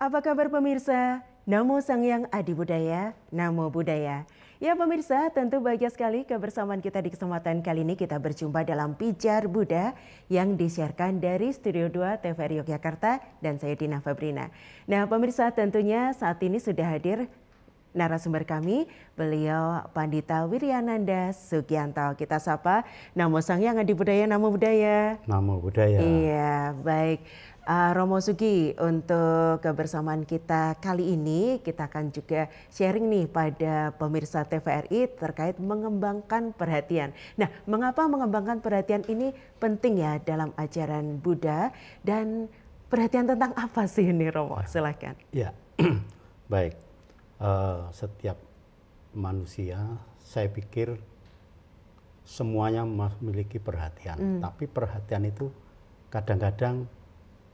Apa kabar pemirsa? Namo Sangyang Adi Budaya, Namo Buddhaya. Ya pemirsa, tentu bahagia sekali kebersamaan kita di kesempatan kali ini kita berjumpa dalam Pijar Buddha yang disiarkan dari Studio 2 TVRI Yogyakarta dan saya Dina Fabrina. Nah pemirsa, tentunya saat ini sudah hadir narasumber kami, beliau Pandita Wiryananda Sugianto. Kita sapa, Namo Sangyang Adi Budaya, Namo Buddhaya. Namo Buddhaya. Iya, baik. Romo Sugi, untuk kebersamaan kita kali ini kita akan juga sharing nih pada pemirsa TVRI terkait mengembangkan perhatian. Nah, mengapa mengembangkan perhatian ini penting ya dalam ajaran Buddha, dan perhatian tentang apa sih ini Romo? Silakan. Ya, baik. Setiap manusia, saya pikir semuanya memiliki perhatian, tapi perhatian itu kadang-kadang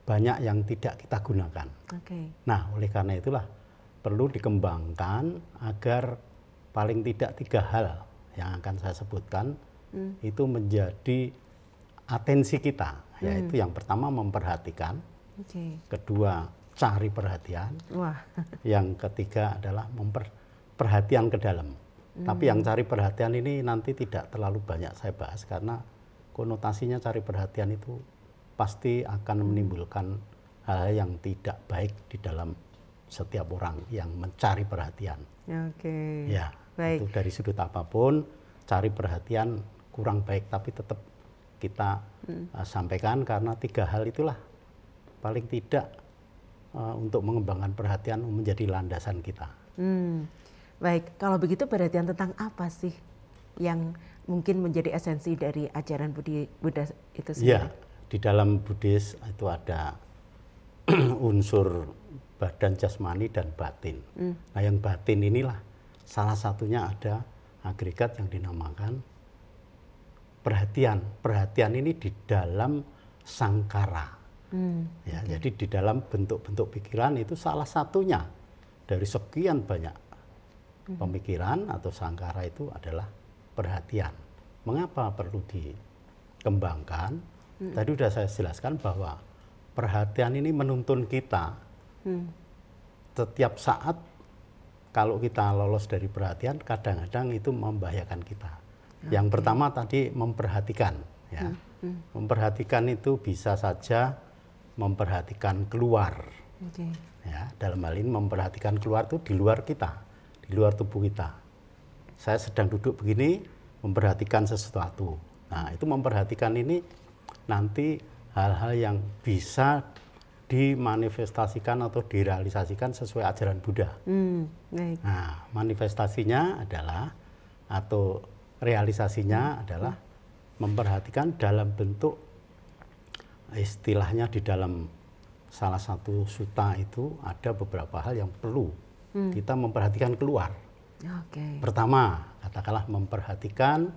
banyak yang tidak kita gunakan. Nah, oleh karena itulah perlu dikembangkan agar paling tidak 3 hal yang akan saya sebutkan itu menjadi atensi kita. Yaitu yang pertama memperhatikan, kedua cari perhatian, yang ketiga adalah perhatian ke dalam. Tapi yang cari perhatian ini nanti tidak terlalu banyak saya bahas karena konotasinya cari perhatian itu pasti akan menimbulkan hal-hal yang tidak baik di dalam setiap orang yang mencari perhatian. Ya, baik. Itu dari sudut apapun, cari perhatian kurang baik, tapi tetap kita sampaikan karena 3 hal itulah paling tidak untuk mengembangkan perhatian menjadi landasan kita. Baik, kalau begitu perhatian tentang apa sih yang mungkin menjadi esensi dari ajaran Buddha itu sendiri? Ya. Di dalam Buddhis itu ada unsur badan jasmani dan batin. Nah, yang batin inilah salah satunya ada agregat yang dinamakan perhatian. Perhatian ini di dalam sangkara. Jadi di dalam bentuk-bentuk pikiran itu salah satunya dari sekian banyak pemikiran atau sangkara itu adalah perhatian. Mengapa perlu dikembangkan? Tadi sudah saya jelaskan bahwa perhatian ini menuntun kita. Setiap saat kalau kita lolos dari perhatian, kadang-kadang itu membahayakan kita. Yang pertama tadi memperhatikan. Ya. Memperhatikan itu bisa saja memperhatikan keluar. Ya, dalam hal ini memperhatikan keluar itu di luar kita, di luar tubuh kita. Saya sedang duduk begini, memperhatikan sesuatu. Nah, itu memperhatikan ini nanti hal-hal yang bisa dimanifestasikan atau direalisasikan sesuai ajaran Buddha. Nah, manifestasinya adalah atau realisasinya adalah memperhatikan dalam bentuk istilahnya di dalam salah satu sutta itu ada beberapa hal yang perlu kita memperhatikan keluar. Pertama, katakanlah memperhatikan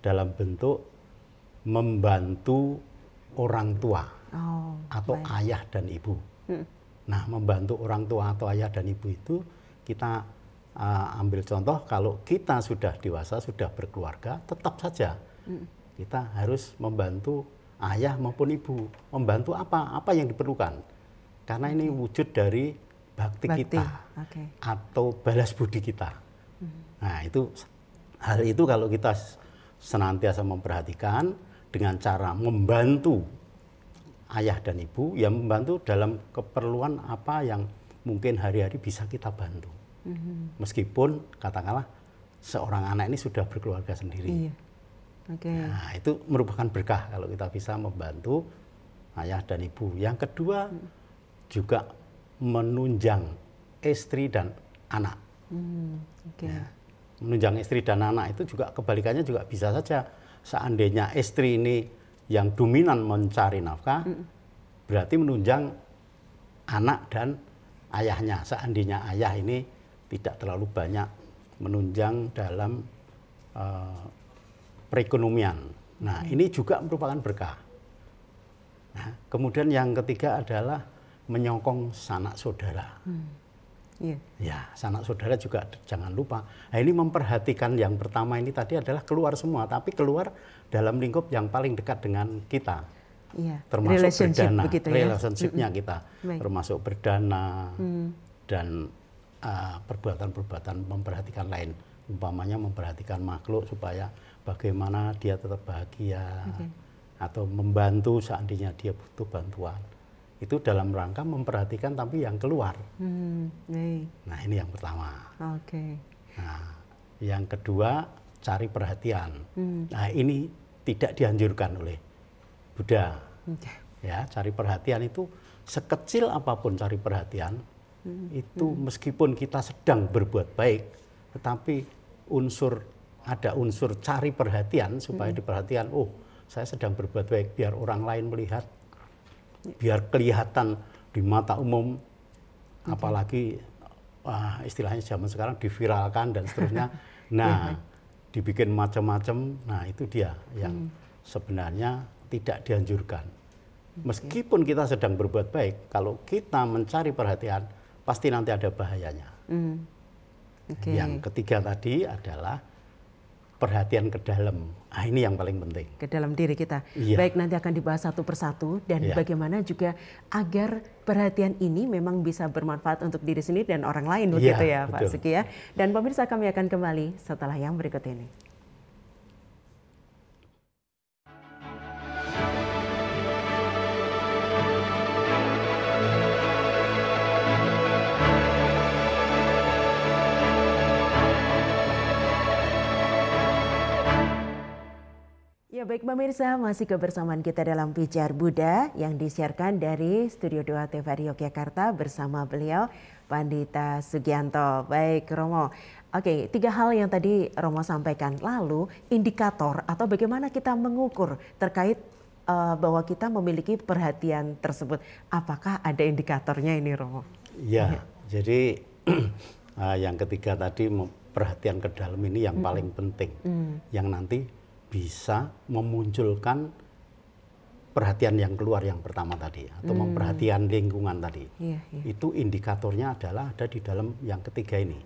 dalam bentuk membantu orang tua atau ayah dan ibu. Nah, membantu orang tua atau ayah dan ibu itu kita ambil contoh kalau kita sudah dewasa, sudah berkeluarga, tetap saja kita harus membantu ayah maupun ibu. Membantu apa? Apa yang diperlukan? Karena ini wujud dari bakti kita atau balas budi kita. Nah, itu hal itu kalau kita senantiasa memperhatikan dengan cara membantu ayah dan ibu, ya membantu dalam keperluan apa yang mungkin hari-hari bisa kita bantu. Meskipun katakanlah seorang anak ini sudah berkeluarga sendiri. Nah, itu merupakan berkah kalau kita bisa membantu ayah dan ibu. Yang kedua juga menunjang istri dan anak. Ya, menunjang istri dan anak itu juga kebalikannya juga bisa saja. Seandainya istri ini yang dominan mencari nafkah, berarti menunjang anak dan ayahnya. Seandainya ayah ini tidak terlalu banyak menunjang dalam perekonomian. Nah, ini juga merupakan berkah. Nah, kemudian yang ketiga adalah menyokong sanak saudara. Ya, sanak saudara juga jangan lupa. Nah, ini memperhatikan yang pertama ini tadi adalah keluar semua, tapi keluar dalam lingkup yang paling dekat dengan kita. termasuk relationship berdana, begitu ya? relationship-nya kita, termasuk berdana dan perbuatan-perbuatan memperhatikan lain, umpamanya memperhatikan makhluk supaya bagaimana dia tetap bahagia, atau membantu seandainya dia butuh bantuan. Itu dalam rangka memperhatikan tapi yang keluar. Nah, ini yang pertama. Nah, yang kedua, cari perhatian. Nah, ini tidak dianjurkan oleh Buddha. Ya, cari perhatian itu sekecil apapun cari perhatian, itu meskipun kita sedang berbuat baik, tetapi ada unsur cari perhatian supaya diperhatikan, oh saya sedang berbuat baik, biar orang lain melihat, biar kelihatan di mata umum, apalagi istilahnya zaman sekarang diviralkan dan seterusnya. Nah, dibikin macam-macam. Nah, itu dia yang sebenarnya tidak dianjurkan. Meskipun kita sedang berbuat baik, kalau kita mencari perhatian, pasti nanti ada bahayanya. Yang ketiga tadi adalah perhatian ke dalam. Nah, ini yang paling penting. Ke dalam diri kita. Baik, nanti akan dibahas satu persatu dan bagaimana juga agar perhatian ini memang bisa bermanfaat untuk diri sendiri dan orang lain, begitu ya Pak Suki ya. Dan pemirsa, kami akan kembali setelah yang berikut ini. Ya baik pemirsa, masih kebersamaan kita dalam Pijar Buddha yang disiarkan dari Studio 2 TVRI Yogyakarta bersama beliau Pandita Sugianto. Baik Romo, oke, 3 hal yang tadi Romo sampaikan. Lalu indikator atau bagaimana kita mengukur terkait bahwa kita memiliki perhatian tersebut. Apakah ada indikatornya ini Romo? Ya, jadi yang ketiga tadi perhatian ke dalam ini yang paling penting. Yang nanti bisa memunculkan perhatian yang keluar yang pertama tadi, atau memperhatikan lingkungan tadi. Itu indikatornya adalah ada di dalam yang ketiga ini.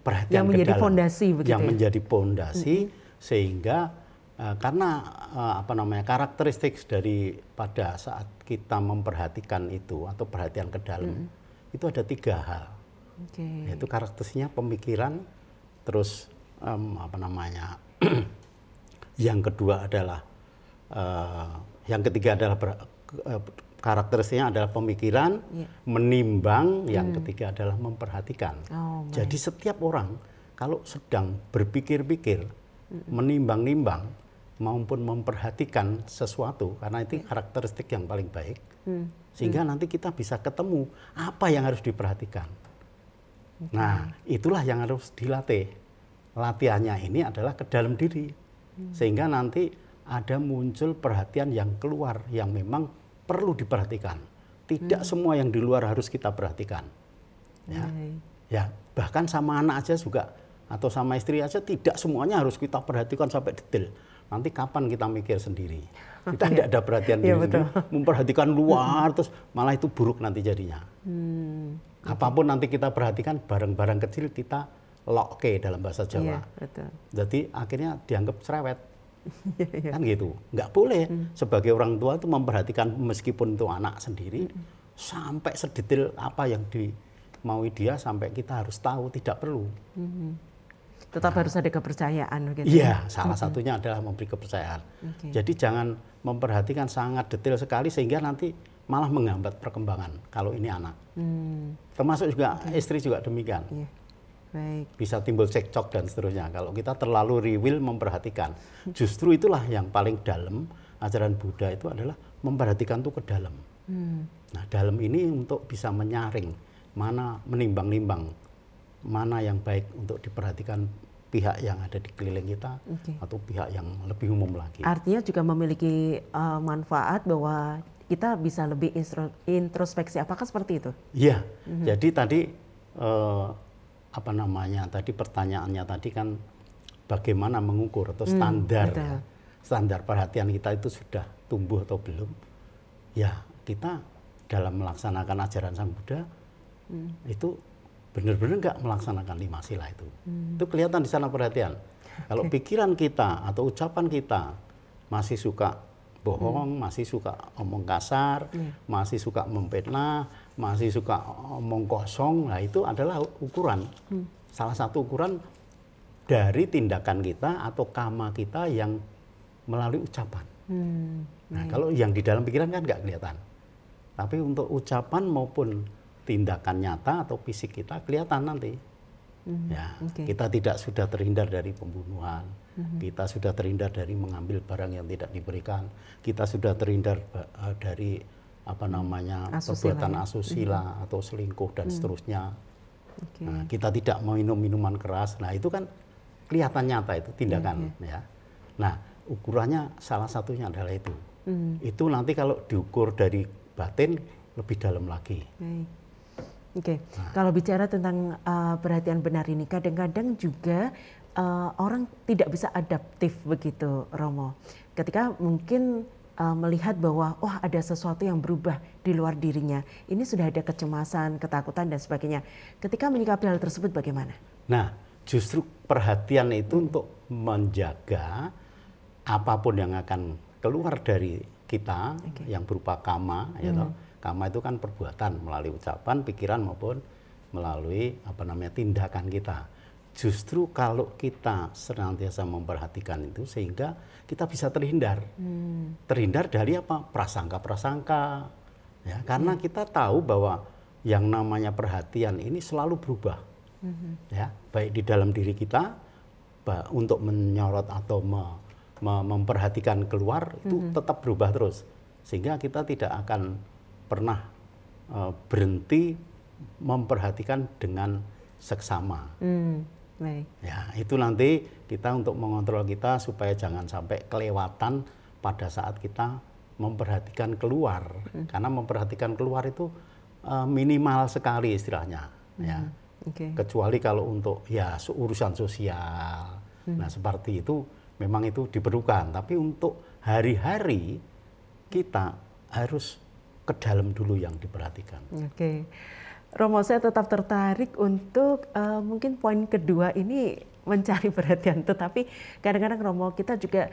Perhatian yang menjadi fondasi, begitu yang menjadi fondasi, sehingga karena karakteristik dari pada saat kita memperhatikan itu atau perhatian ke dalam itu ada 3 hal. Yaitu karakteristiknya pemikiran, terus yang kedua adalah yang ketiga adalah karakteristiknya adalah pemikiran, menimbang, yang ketiga adalah memperhatikan. Jadi setiap orang kalau sedang berpikir-pikir, menimbang-nimbang maupun memperhatikan sesuatu, karena itu karakteristik yang paling baik, sehingga nanti kita bisa ketemu apa yang harus diperhatikan. Nah, itulah yang harus dilatih. Latihannya ini adalah ke dalam diri. Sehingga nanti ada muncul perhatian yang keluar yang memang perlu diperhatikan. Tidak semua yang di luar harus kita perhatikan. Ya, bahkan sama anak aja juga, atau sama istri aja tidak semuanya harus kita perhatikan sampai detail. Nanti kapan kita mikir sendiri? Kita tidak ada perhatian diri sendiri, memperhatikan luar, terus malah itu buruk nanti jadinya. Apapun nanti kita perhatikan, barang-barang kecil kita loke dalam bahasa Jawa. Jadi akhirnya dianggap cerewet. Kan gitu. Nggak boleh sebagai orang tua itu memperhatikan meskipun itu anak sendiri, sampai sedetail apa yang dimaui dia sampai kita harus tahu, tidak perlu. Tetap harus ada kepercayaan. Iya, salah satunya adalah memberi kepercayaan. Jadi jangan memperhatikan sangat detail sekali sehingga nanti malah menghambat perkembangan kalau ini anak. Termasuk juga istri juga demikian. Bisa timbul cekcok dan seterusnya kalau kita terlalu riwil memperhatikan. Justru itulah yang paling dalam ajaran Buddha itu adalah memperhatikan itu ke dalam. Nah, dalam ini untuk bisa menyaring mana, menimbang-nimbang mana yang baik untuk diperhatikan pihak yang ada di keliling kita atau pihak yang lebih umum lagi. Artinya juga memiliki manfaat bahwa kita bisa lebih introspeksi. Apakah seperti itu? Iya. Jadi tadi tadi pertanyaannya tadi kan bagaimana mengukur atau standar ya. Standar perhatian kita itu sudah tumbuh atau belum? Ya, kita dalam melaksanakan ajaran Sang Buddha itu benar-benar nggak melaksanakan 5 sila itu. Itu kelihatan di sana perhatian. Kalau pikiran kita atau ucapan kita masih suka bohong, masih suka omong kasar, masih suka memfitnah, masih suka omong kosong. Nah, itu adalah ukuran. Salah satu ukuran dari tindakan kita atau kama kita yang melalui ucapan. Nah, kalau yang di dalam pikiran kan nggak kelihatan. Tapi untuk ucapan maupun tindakan nyata atau fisik kita kelihatan nanti. Ya, kita tidak sudah terhindar dari pembunuhan, kita sudah terhindar dari mengambil barang yang tidak diberikan, kita sudah terhindar dari perbuatan asusila atau selingkuh dan seterusnya. Nah, kita tidak minum minuman keras. Nah, itu kan kelihatan nyata itu tindakan. Ya. Nah, ukurannya salah satunya adalah itu. Itu nanti kalau diukur dari batin lebih dalam lagi. Nah. Kalau bicara tentang perhatian benar ini, kadang-kadang juga orang tidak bisa adaptif begitu, Romo. Ketika mungkin melihat bahwa ada sesuatu yang berubah di luar dirinya, ini sudah ada kecemasan, ketakutan dan sebagainya. Ketika menyikapi hal tersebut bagaimana? Nah, justru perhatian itu untuk menjaga apapun yang akan keluar dari kita yang berupa kama, Kama itu kan perbuatan melalui ucapan, pikiran maupun melalui tindakan kita. Justru kalau kita senantiasa memperhatikan itu sehingga kita bisa terhindar. Terhindar dari apa? Prasangka-prasangka. Ya, karena kita tahu bahwa yang namanya perhatian ini selalu berubah. Ya, baik di dalam diri kita untuk menyorot atau memperhatikan keluar itu tetap berubah terus. Sehingga kita tidak akan pernah berhenti memperhatikan dengan seksama. Ya, itu nanti kita untuk mengontrol kita supaya jangan sampai kelewatan pada saat kita memperhatikan keluar. Karena memperhatikan keluar itu minimal sekali istilahnya. Ya. Kecuali kalau untuk urusan sosial. Nah, seperti itu memang itu diperlukan. Tapi untuk hari-hari kita harus ke dalam dulu yang diperhatikan. Romo, saya tetap tertarik untuk mungkin poin kedua ini mencari perhatian. Tetapi kadang-kadang Romo, kita juga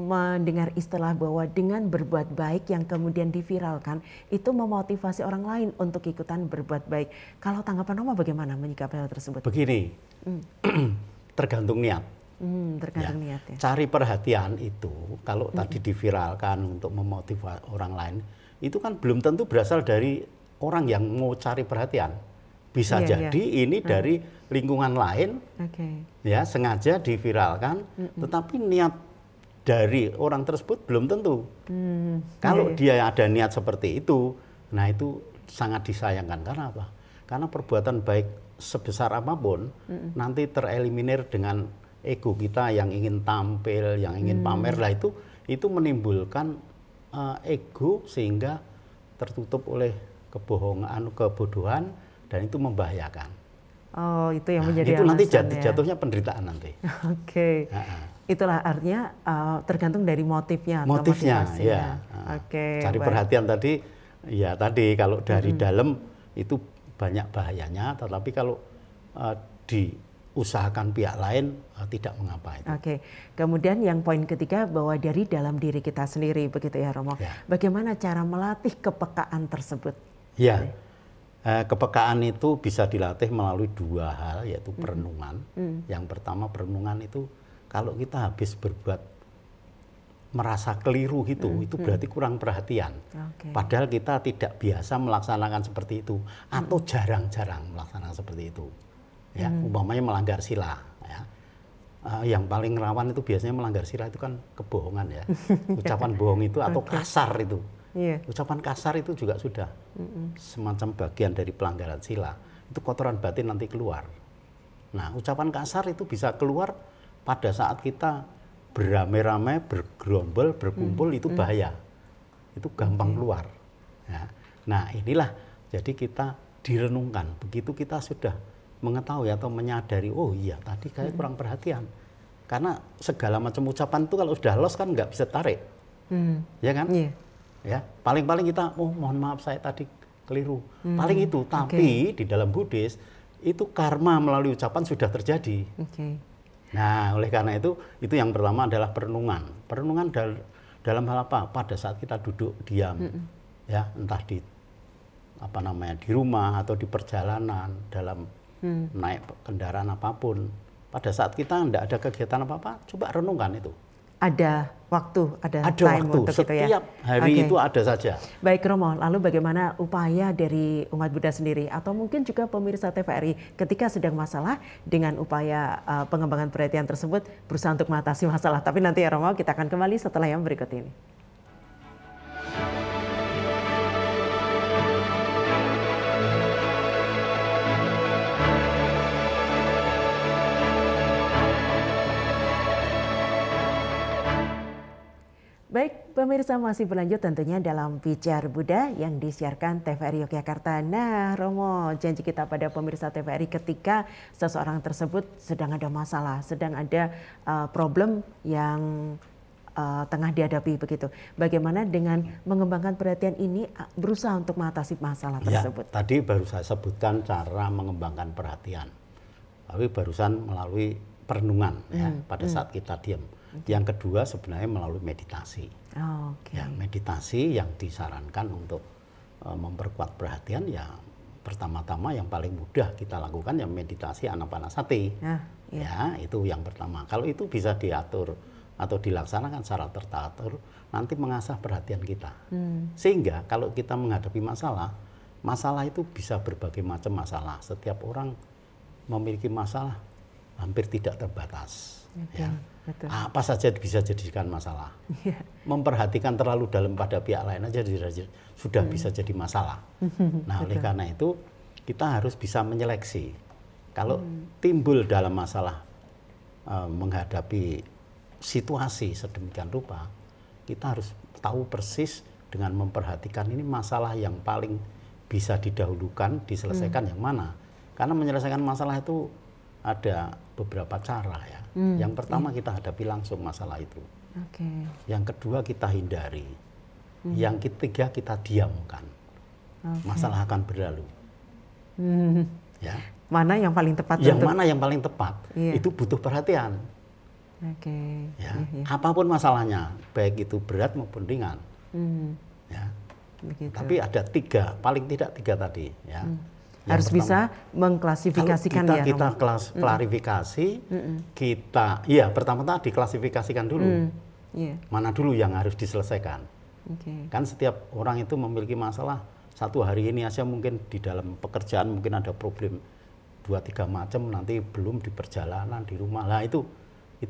mendengar istilah bahwa dengan berbuat baik yang kemudian diviralkan itu memotivasi orang lain untuk ikutan berbuat baik. Kalau tanggapan Romo bagaimana menyikapi hal tersebut? Begini, tergantung niat. Tergantung niat ya. Cari perhatian itu kalau tadi diviralkan untuk memotivasi orang lain, itu kan belum tentu berasal dari orang yang mau cari perhatian. Bisa jadi ini dari lingkungan lain, ya sengaja diviralkan, tetapi niat dari orang tersebut belum tentu. Kalau dia ada niat seperti itu, nah itu sangat disayangkan. Karena apa? Karena perbuatan baik sebesar apapun nanti tereliminir dengan ego kita yang ingin tampil, yang ingin pamer. Lah itu menimbulkan ego sehingga tertutup oleh kebohongan, kebodohan, dan itu membahayakan. Oh, itu yang menjadi itu nanti jatuhnya penderitaan nanti. Itulah artinya tergantung dari motifnya. Motifnya, ya. Cari perhatian tadi, kalau dari dalam itu banyak bahayanya, tetapi kalau diusahakan pihak lain tidak mengapa itu. Kemudian yang poin ketiga bahwa dari dalam diri kita sendiri, begitu ya Romo. Bagaimana cara melatih kepekaan tersebut? Kepekaan itu bisa dilatih melalui dua hal, yaitu perenungan. Yang pertama, perenungan itu kalau kita habis berbuat merasa keliru itu berarti kurang perhatian. Padahal kita tidak biasa melaksanakan seperti itu atau jarang-jarang melaksanakan seperti itu. Ya, umpamanya melanggar sila. Ya. Yang paling rawan itu biasanya melanggar sila itu kan kebohongan ya. Ucapan bohong itu atau kasar itu. Ucapan kasar itu juga sudah semacam bagian dari pelanggaran sila. Itu kotoran batin nanti keluar. Nah, ucapan kasar itu bisa keluar pada saat kita beramai-ramai, bergerombol, berkumpul, itu bahaya. Itu gampang keluar. Ya. Nah, inilah jadi kita direnungkan. Begitu kita sudah mengetahui atau menyadari, oh iya tadi kayak kurang perhatian. Karena segala macam ucapan itu kalau sudah los kan nggak bisa tarik. Ya kan? Ya, paling-paling kita, oh mohon maaf saya tadi keliru. Paling itu, tapi di dalam Buddhis itu karma melalui ucapan sudah terjadi. Nah, oleh karena itu yang pertama adalah perenungan. Perenungan Dalam hal apa? Pada saat kita duduk diam, ya entah di di rumah atau di perjalanan, dalam naik kendaraan apapun. Pada saat kita tidak ada kegiatan apa-apa, coba renungkan itu. Ada waktu, ada time waktu. untuk itu ya. Setiap hari itu ada saja. Baik Romo, lalu bagaimana upaya dari umat Buddha sendiri atau mungkin juga pemirsa TVRI ketika sedang masalah dengan upaya pengembangan perhatian tersebut berusaha untuk mengatasi masalah. Tapi nanti ya Romo, kita akan kembali setelah yang berikut ini. Baik, pemirsa masih berlanjut tentunya dalam Pijar Buddha yang disiarkan TVRI Yogyakarta. Nah, Romo, janji kita pada pemirsa TVRI ketika seseorang tersebut sedang ada masalah, sedang ada problem yang tengah dihadapi begitu. Bagaimana dengan mengembangkan perhatian ini berusaha untuk mengatasi masalah tersebut? Ya, tadi baru saya sebutkan cara mengembangkan perhatian. Tapi barusan melalui perenungan ya pada saat kita diam. Yang kedua sebenarnya melalui meditasi. Ya, meditasi yang disarankan untuk memperkuat perhatian ya pertama-tama yang paling mudah kita lakukan ya meditasi Anapanasati. Ya, itu yang pertama. Kalau itu bisa diatur atau dilaksanakan secara terteratur, nanti mengasah perhatian kita. Sehingga kalau kita menghadapi masalah, masalah itu bisa berbagai macam masalah. Setiap orang memiliki masalah hampir tidak terbatas. Ya. Betul. Apa saja bisa jadikan masalah. Memperhatikan terlalu dalam pada pihak lain aja sudah bisa jadi masalah. Nah, oleh karena itu kita harus bisa menyeleksi. Kalau timbul dalam masalah menghadapi situasi sedemikian rupa, kita harus tahu persis dengan memperhatikan ini masalah yang paling bisa didahulukan, diselesaikan yang mana. Karena menyelesaikan masalah itu ada beberapa cara ya. Yang pertama kita hadapi langsung masalah itu. Yang kedua kita hindari. Yang ketiga kita diamkan. Masalah akan berlalu. Ya. Mana yang paling tepat? Yang mana yang paling tepat? Itu butuh perhatian. Ya. Apapun masalahnya, baik itu berat maupun ringan. Ya. Tapi ada tiga, paling tidak tiga tadi. Ya. Harus pertama, bisa mengklasifikasikan ya. Kita klarifikasi, kita, ya pertama tadi klasifikasikan dulu. Mana dulu yang harus diselesaikan. Kan setiap orang itu memiliki masalah, satu hari ini aja mungkin di dalam pekerjaan mungkin ada problem 2-3 macam, nanti belum di perjalanan, di rumah. Nah itu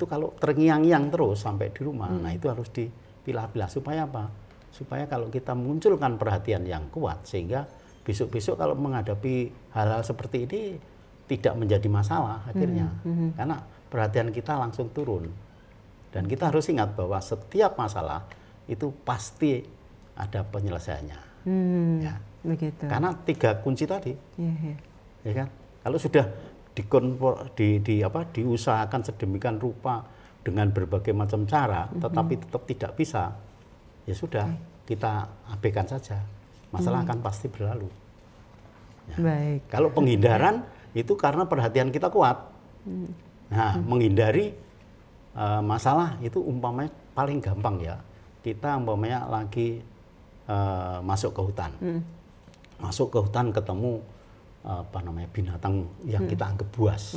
kalau terngiang-ngiang terus sampai di rumah, nah itu harus dipilah-pilah. Supaya apa? Supaya kalau kita munculkan perhatian yang kuat, sehingga besok-besok kalau menghadapi hal-hal seperti ini tidak menjadi masalah akhirnya. Karena perhatian kita langsung turun. Dan kita harus ingat bahwa setiap masalah itu pasti ada penyelesaiannya. Ya. Begitu. Karena 3 kunci tadi. Ya kan? Kalau sudah diusahakan sedemikian rupa dengan berbagai macam cara, tetapi tetap tidak bisa, ya sudah, kita abaikan saja. Masalah akan pasti berlalu. Ya. Baik. Kalau penghindaran itu karena perhatian kita kuat. Nah, menghindari masalah itu umpamanya paling gampang ya. Kita umpamanya lagi masuk ke hutan. Masuk ke hutan ketemu binatang yang kita anggap buas.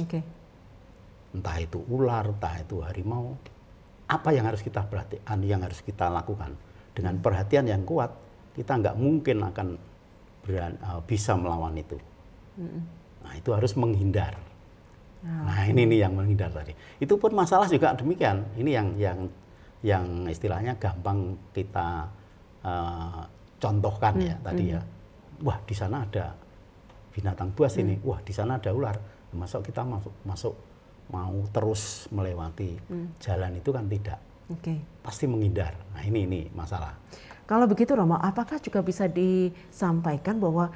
Entah itu ular, entah itu harimau. Apa yang harus kita perhatikan, yang harus kita lakukan? Dengan perhatian yang kuat, kita nggak mungkin akan bisa melawan itu. Nah, itu harus menghindar. Nah, ini nih yang menghindar tadi. Itu pun masalah juga demikian. Ini yang istilahnya gampang kita contohkan ya tadi ya. Wah, di sana ada binatang buas ini. Wah, di sana ada ular. Masuk kita masuk mau terus melewati jalan itu kan tidak. Pasti menghindar. Nah, ini masalah. Kalau begitu Romo, apakah juga bisa disampaikan bahwa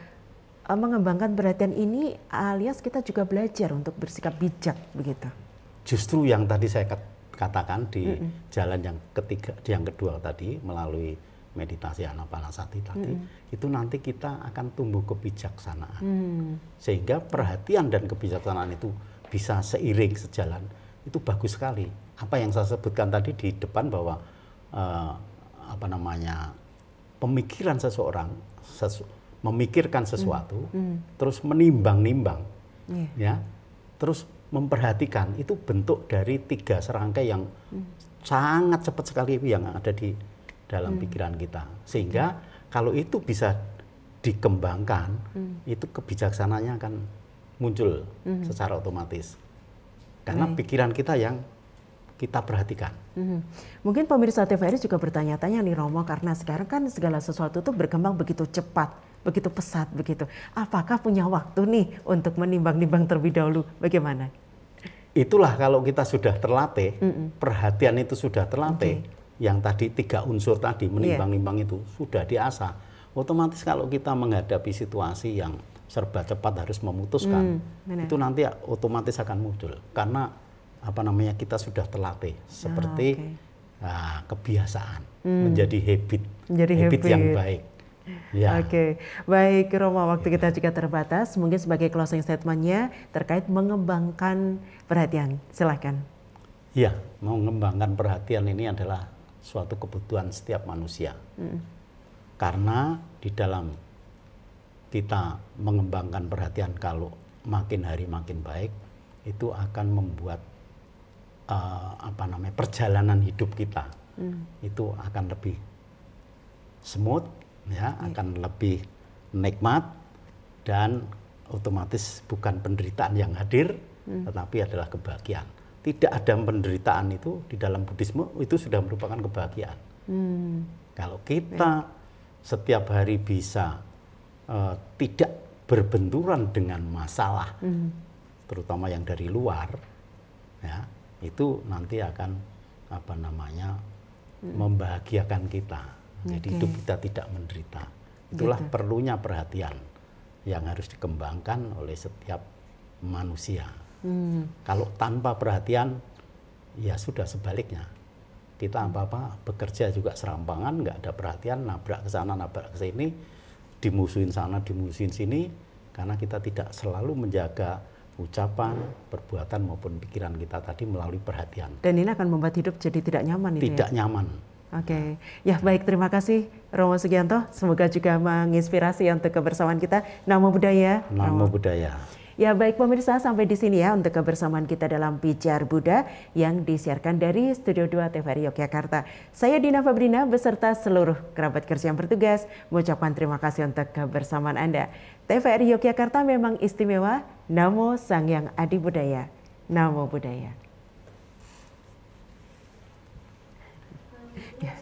mengembangkan perhatian ini alias kita juga belajar untuk bersikap bijak begitu? Justru yang tadi saya katakan di jalan yang ketiga, yang kedua tadi melalui meditasi Anapanasati tadi, itu nanti kita akan tumbuh kebijaksanaan. Sehingga perhatian dan kebijaksanaan itu bisa seiring sejalan, itu bagus sekali. Apa yang saya sebutkan tadi di depan bahwa pemikiran seseorang, memikirkan sesuatu, terus menimbang-nimbang, ya, terus memperhatikan, itu bentuk dari 3 serangkai yang sangat cepat sekali yang ada di dalam pikiran kita. Sehingga kalau itu bisa dikembangkan, itu kebijaksanaannya akan muncul secara otomatis. Karena pikiran kita yang kita perhatikan. Mungkin pemirsa TVRI juga bertanya-tanya nih Romo, karena sekarang kan segala sesuatu itu berkembang begitu cepat, begitu pesat begitu. Apakah punya waktu nih untuk menimbang-nimbang terlebih dahulu? Bagaimana? Itulah kalau kita sudah terlatih, perhatian itu sudah terlatih, yang tadi 3 unsur tadi menimbang-nimbang itu sudah diasah. Otomatis kalau kita menghadapi situasi yang serba cepat harus memutuskan, itu nanti otomatis akan muncul. Karena kita sudah terlatih seperti kebiasaan, menjadi habit yang baik. Ya. Oke, baik Romo, waktu kita juga terbatas. Mungkin sebagai closing statement-nya terkait mengembangkan perhatian, silakan. Iya, mengembangkan perhatian ini adalah suatu kebutuhan setiap manusia. Karena di dalam kita mengembangkan perhatian, kalau makin hari makin baik, itu akan membuat perjalanan hidup kita itu akan lebih smooth, ya, akan lebih nikmat, dan otomatis bukan penderitaan yang hadir, tetapi adalah kebahagiaan. Tidak ada penderitaan itu di dalam Buddhisme, itu sudah merupakan kebahagiaan. Kalau kita setiap hari bisa tidak berbenturan dengan masalah, terutama yang dari luar, ya, itu nanti akan membahagiakan kita. Jadi hidup kita tidak menderita. Itulah perlunya perhatian yang harus dikembangkan oleh setiap manusia. Kalau tanpa perhatian, ya sudah sebaliknya. Kita apa-apa bekerja juga serampangan, nggak ada perhatian, nabrak ke sana, nabrak ke sini, dimusuhin sana, dimusuhin sini, karena kita tidak selalu menjaga ucapan, perbuatan maupun pikiran kita tadi melalui perhatian. Dan ini akan membuat hidup jadi tidak nyaman. Tidak nyaman. Oke, ya baik, terima kasih Romo Sugianto. Semoga juga menginspirasi untuk kebersamaan kita. Namo Buddhaya. Namo Buddhaya. Ya baik pemirsa, sampai di sini ya untuk kebersamaan kita dalam Pijar Buddha yang disiarkan dari Studio 2 TVRI Yogyakarta. Saya Dina Fabrina beserta seluruh kerabat kerja yang bertugas mengucapkan terima kasih untuk kebersamaan Anda. TVRI Yogyakarta memang istimewa. Namo Sang Hyang Adi Budaya. Namo Buddhaya. Ya,